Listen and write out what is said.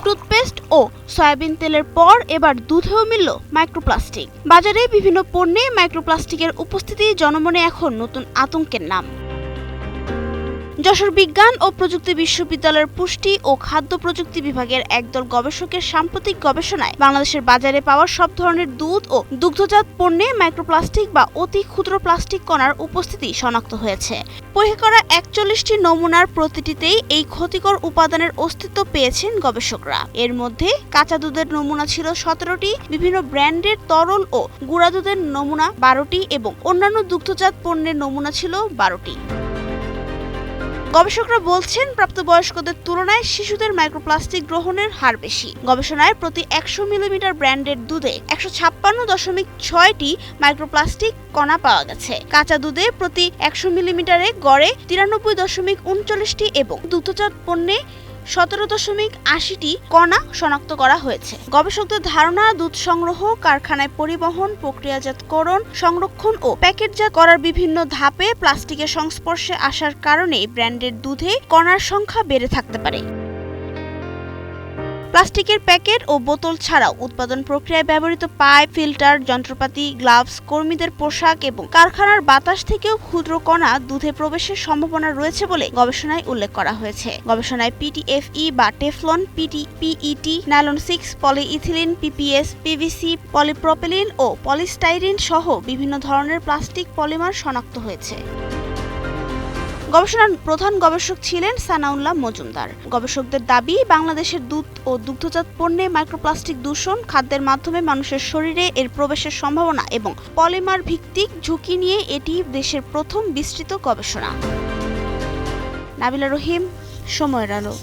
Toothpaste ও soybean তেলের পর এবার দুধেও মিলল মাইক্রোপ্লাস্টিক। বাজারে বিভিন্ন পণ্যে মাইক্রোপ্লাস্টিকের উপস্থিতি জনমনে এখন নতুন আতঙ্কের নাম। যশোর বিজ্ঞান ও প্রযুক্তি বিশ্ববিদ্যালয়ের পুষ্টি ও খাদ্য প্রযুক্তি বিভাগের একদল গবেষকের সাম্প্রতিক গবেষণায় বাংলাদেশের বাজারে পাওয়া সব ধরনের দুধ ও দুগ্ধজাত পণ্যে মাইক্রোপ্লাস্টিক বা অতি ক্ষুদ্র প্লাস্টিক কণার উপস্থিতি শনাক্ত হয়েছে। পরীক্ষা করা ৪১টি নমুনার প্রতিটিতেই এই ক্ষতিকর উপাদানের অস্তিত্ব পেয়েছেন গবেষকরা। এর মধ্যে কাঁচা দুধের নমুনা ছিল ১৭টি, বিভিন্ন ব্র্যান্ডের তরল ও গুঁড়া দুধের নমুনা ১২টি এবং অন্যান্য দুগ্ধজাত পণ্যের নমুনা ছিল ১২টি। গবেষকরা বলছেন, প্রাপ্তবয়স্কদের তুলনায় শিশুদের মাইক্রোপ্লাস্টিক গ্রহণের হার বেশি। গবেষণায় প্রতি ১০০ মিলিলিটার ব্র্যান্ডের দুধে ১৫.৬টি মাইক্রোপ্লাস্টিক কণা পাওয়া গেছে। কাঁচা দুধে প্রতি ১০০ মিলিলিটারে গড়ে ৯৩.৩৯টি এবং দুগ্ধজাত পণ্যে ১৭.৮০টি কণা শনাক্ত করা হয়েছে। গবেষকদের ধারণা, দুধ সংগ্রহ, কারখানায় পরিবহন, প্রক্রিয়াজাতকরণ, সংরক্ষণ ও প্যাকেটজাত করার বিভিন্ন ধাপে প্লাস্টিকের সংস্পর্শে আসার কারণে ব্র্যান্ডের দুধে কণার সংখ্যা বেড়ে থাকতে পারে। প্লাস্টিকের প্যাকেট ও বোতল ছাড়াও উৎপাদন প্রক্রিয়ায় ব্যবহৃত পাইপ, ফিল্টার, যন্ত্রপাতি, গ্লাভস, কর্মীদের পোশাক এবং কারখানার বাতাস থেকেও ক্ষুদ্র কণা দুধে প্রবেশের সম্ভাবনা রয়েছে বলে গবেষণায় উল্লেখ করা হয়েছে। গবেষণায় পিটিএফই বা Teflon, PET, nylon 6, polyethylene, PPS, PVC, polypropylene ও পলিস্টাইরিন সহ বিভিন্ন ধরনের প্লাস্টিক পলিমার শনাক্ত হয়েছে। গবেষণার প্রধান গবেষক ছিলেন সানাউল্লাহ মজুমদার। গবেষকদের দাবি, বাংলাদেশের দুধ ও দুগ্ধজাত পণ্যে মাইক্রোপ্লাস্টিক দূষণ, খাদ্যের মাধ্যমে মানুষের শরীরে এর প্রবেশের সম্ভাবনা এবং পলিমার ভিত্তিক ঝুঁকি নিয়ে এটি দেশের প্রথম বিস্তৃত গবেষণা। নাবিলা রহিম, সময়ের আলো।